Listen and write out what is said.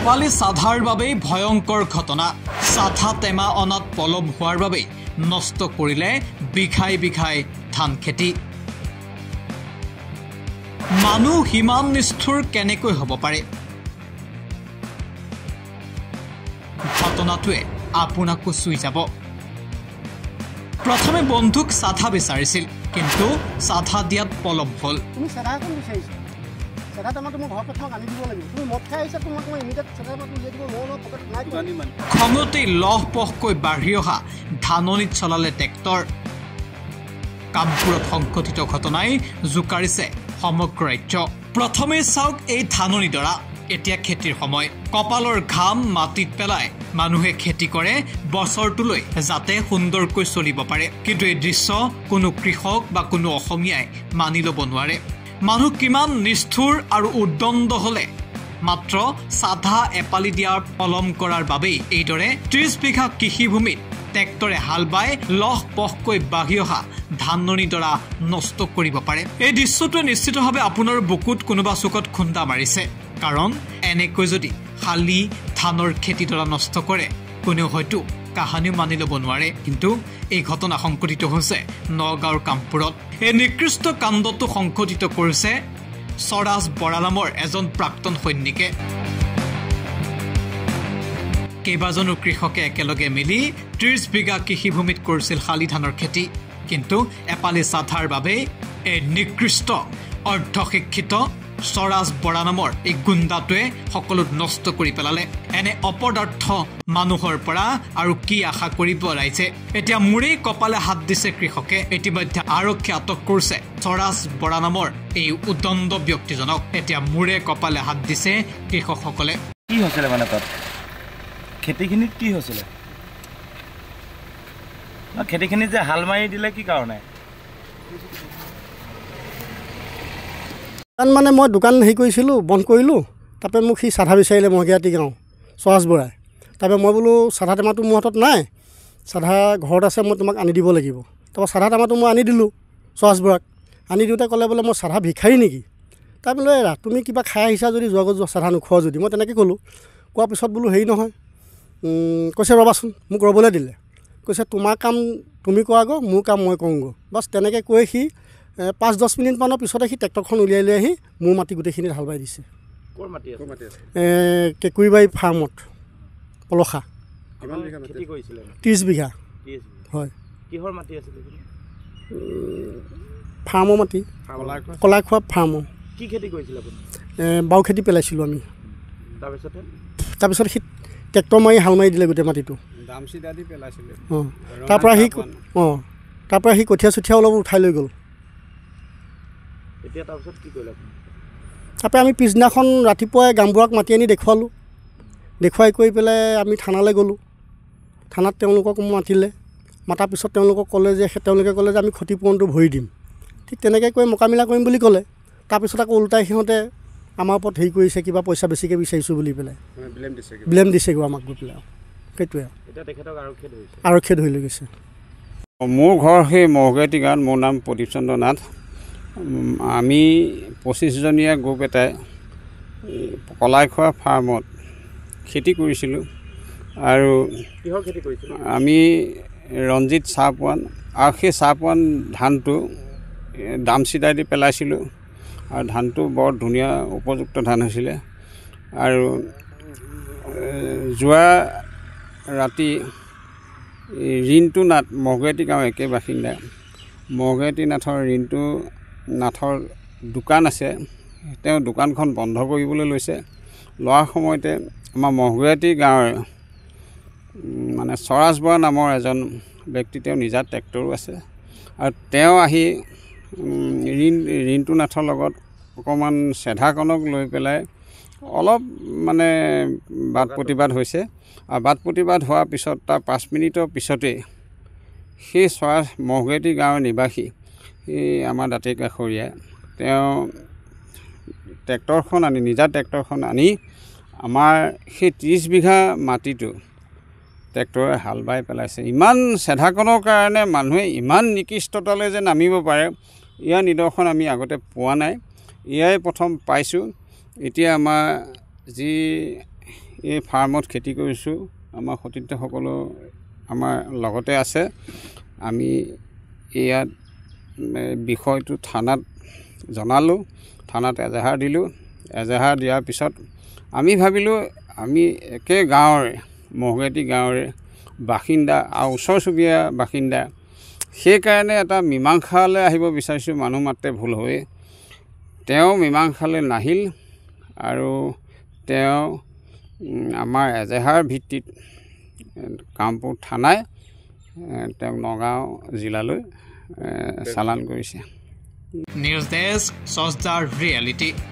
এফালে সাধাৰ বাবে ভয়ংকৰ ঘটনা সাধা টেমা অনাত পলম হোৱাৰ বাবে নষ্ট কৰিলে বিঘাই বিঘাই ধান খেতি মানুহ হিমান নিষ্ঠুৰ কেনেকৈ হ'ব পাৰে ঘটনাটোৱে আপোনাকো চুই যাব প্ৰথমে বন্ধুক সাধা বিচাৰিছিল কিন্তু সাধা দিয়াত পলম হ'ল তুমি সাধা কোন বিচাৰিছা সাধা টামাটো মই ঘৰ পঠাক আনি দিব লাগিব তুমি মদ খাই আহিছা তোমাক মই ইমিডিয়েট সাধা টামাটো লৈ দিব মই পকেট নাই দিবানি মান খঙতে লহপহকৈ বাঢ়ি অহা ধাননিত চলালে ট্ৰেক্টৰ কামপুৰত সংঘটিত ঘটনাই জোকাৰিছে সমগ্ৰ ৰাজ্য প্ৰথমে চাওক এই ধাননিডৰা এতিয়া খেতিৰ সময় কপালৰ ঘাম মাটিত পেলাই মানুহে খেতি কৰে বছৰটোলৈ যাতে সুন্দৰকৈ চলিব পাৰে কিন্তু এই দৃশ্য কোনো কৃষক বা কোনো অসমীয়াই মানি ল'ব নোৱাৰে মানুহ কিমান নিষ্ঠুৰ আৰু উদ্দণ্ড হলে মাত্ৰ সাধা এপালি দিয়াৰ পলম কৰাৰ বাবে এইদৰে 30 বিঘা কৃষিভূমিত ট্ৰেক্টৰে হাল বাই লহপহকৈ বাঢ়ি অহা ধাননিডৰা নষ্ট কৰিব পাৰে এই দৃশ্যটোৱে নিশ্চিতভাৱে আপোনাৰ বুকুত কোনোবা চুকত খুন্দা মাৰিছে কাৰণ এনেকৈ যদি খালি ধানৰ খেতিডৰা নষ্ট কৰে কোনেও হয়তো কাহানিও মানি ল'ব নোৱাৰে কিন্তু এই ঘটনা সংঘটিত হৈছে নগাঁৱৰ কামপুৰত এই নিকৃষ্ট কাণ্ডটো সংঘটিত কৰিছে স্বৰাজ বৰা নামৰ এজন প্ৰাক্তন সৈনিকে কেইবাজনো কৃষকে একেলগে মিলি 30 বিঘা কৃষিভূমিত কৰিছিল শালি ধানৰ খেতি কিন্তু এপালি সাধাৰ বাবে এই নিকৃষ্ট অৰ্ধশিক্ষিত স্বৰাজ বৰা নামৰ এই গুণ্ডাটোৱে সকলো নষ্ট কৰি পেলালে এনে অপদাৰ্থ মানুহৰ পৰা আৰু কি আশা কৰিব ৰাইজে এতিয়া মুৰে কপালে হাত দিছে কৃষকে ইতিমধ্যে আৰক্ষী আটক কৰিছে স্বৰাজ বৰা নামৰ এই উদণ্ড ব্যক্তিজনক এতিয়া মুৰে কপালে হাত দিছে কৃষকসকলে কি হৈছিল মানে তাত খেতিখিনিত কি হৈছিল খেতিখিনি যে হাল মাৰি দিলে কি কাৰণে মানে মই দোকান হেৰি কৰিছিলোঁ বন্ধ কৰিলোঁ তাৰপৰা মোক সি সাধা বিচাৰিলে মহিয়াতি গাঁও স্বৰাজ বৰাই তাৰপৰা মই বোলো সাধা টেমাটো মোৰ হাতত নাই সাধা ঘৰত আছে মই তোমাক আনি দিব লাগিব তাৰপৰা সাধা টেমাটো মই আনি দিলোঁ স্বৰাজ বৰাক আনি দিওঁতে ক'লে বোলে মই সাধা ভিখাৰী নেকি তাৰ বোলে এৰা তুমি কিবা খাই আহিছা যদি যোৱা সাধা নোখোৱা যদি মই তেনেকৈ ক'লোঁ কোৱাৰ পিছত বোলো হেৰি নহয় কৈছে ৰ'বাচোন মোক ৰ'বলৈ দিলে কৈছে তোমাৰ কাম তুমি কৰাগৈ মোৰ কাম মই কৰোঁগৈ বাছ তেনেকৈ কৈ সি 5-10 মিনিটমানৰ পিছতে সি ট্ৰেক্টৰখন উলিয়াই লৈ আহি মোৰ মাটি গোটেইখিনিত হাল বাই দিছে ক'ৰ মাটি আছে কেঁকুৰিবাৰী ফাৰ্মত পলসা খেতি কৰিছিলে 30 বিঘা হয় কিহৰ মাটি আছিল ফাৰ্মৰ মাটি কলাখোৱা ফাৰ্মৰ কি খেতি কৰিছিলে আপুনি বাও খেতি পেলাইছিলোঁ আমি তাৰপিছত সি ট্ৰেক্টৰ মাৰি হাল মাৰি দিলে গোটেই মাটিটো অঁ তাৰপৰা সি কঠীয়া চঠীয়া অলপ উঠাই লৈ গ'ল তাৰপৰা আমি পিছদিনাখন ৰাতিপুৱাই গামবুঢ়াক মাতি আনি দেখুৱালোঁ দেখুৱাই কৰি পেলাই আমি থানালৈ গ'লোঁ থানাত তেওঁলোকক মাতিলে মাতাৰ পিছত তেওঁলোকে ক'লে যে আমি ক্ষতিপূৰণটো ভৰি দিম ঠিক তেনেকৈ কৈ মোকামিলা কৰিম বুলি ক'লে তাৰপিছত আকৌ ওলোটাই সিহঁতে আমাৰ ওপৰত হেৰি কৰিছে কিবা পইচা বেছিকৈ বিচাৰিছোঁ বুলি পেলাই ব্লেম দিছেগৈ আমাক গৈ পেলাই সেইটোৱে আৰক্ষীয়ে ধৰি লৈ গৈছে মোৰ ঘৰ সেই মহগুৱাহাটী গাঁৱত মোৰ নাম প্ৰদীপ চন্দ্ৰ নাথ আমি 25জনীয়া গ্ৰুপ এটাই কলাইখোৱা ফাৰ্মত খেতি কৰিছিলোঁ আৰু কিহৰ খেতি কৰিছিলোঁ আমি ৰঞ্জিত চাহপোৱান আৰু সেই চাহপোৱান ধানটো দামচিদাই দি পেলাইছিলোঁ আৰু ধানটো বৰ ধুনীয়া উপযুক্ত ধান হৈছিলে আৰু যোৱা ৰাতি ৰিণ্টু নাথ মহগুৱাহাটী গাঁও একে বাসিন্দা মহগুৱাহাটী নাথৰ ৰিণ্টু নাথৰ দোকান আছে তেওঁ দোকানখন বন্ধ কৰিবলৈ লৈছে লোৱাৰ সময়তে আমাৰ মহগুৱাহাটী গাঁৱৰ মানে স্বৰাজ বৰা নামৰ এজন ব্যক্তি তেওঁ নিজা ট্ৰেক্টৰো আছে আৰু তেওঁ আহি ৰিণ্টু নাথৰ লগত অকণমান চেধাকণক লৈ পেলাই অলপ মানে বাদ প্ৰতিবাদ হৈছে আৰু বাদ প্ৰতিবাদ হোৱাৰ পিছত তাৰ 5 মিনিটৰ পিছতেই সেই স্বৰাজ মহগুৱাহাটী গাঁৱৰ নিবাসী এই আমাৰ দাঁতি কাষৰীয়া তেওঁ ট্ৰেক্টৰখন আনি নিজা ট্ৰেক্টৰখন আনি আমাৰ সেই 30 বিঘা মাটিটো ট্ৰেক্টৰে হাল বাই পেলাইছে ইমান চেধাকণৰ কাৰণে মানুহে ইমান নিকৃষ্টতালৈ যে নামিব পাৰে ইয়াৰ নিদৰ্শন আমি আগতে পোৱা নাই ইয়াই প্ৰথম পাইছোঁ এতিয়া আমাৰ যি এই ফাৰ্মত খেতি কৰিছোঁ। আমাৰ সতীৰ্থসকলো আমাৰ লগতে আছে। আমি ইয়াত বিষয়টো থানাত জনালোঁ, থানাত এজাহাৰ দিলোঁ। এজাহাৰ দিয়াৰ পিছত আমি ভাবিলোঁ আমি একে গাঁৱৰে মহগুৱাহাটী গাঁৱৰে বাসিন্দা আৰু ওচৰ চুবুৰীয়া বাসিন্দা, সেইকাৰণে এটা মীমাংসালৈ আহিব বিচাৰিছোঁ। মানুহ মাত্ৰে ভুল হৈ তেওঁ মীমাংসালৈ নাহিল আৰু তেওঁ আমাৰ এজাহাৰ ভিত্তিত কামপুৰ থানাই তেওঁক নগাঁও জিলালৈ চালান কৰিছে। নিউজ ডেস্ক, সস্তাৰ ৰিয়েলিটি।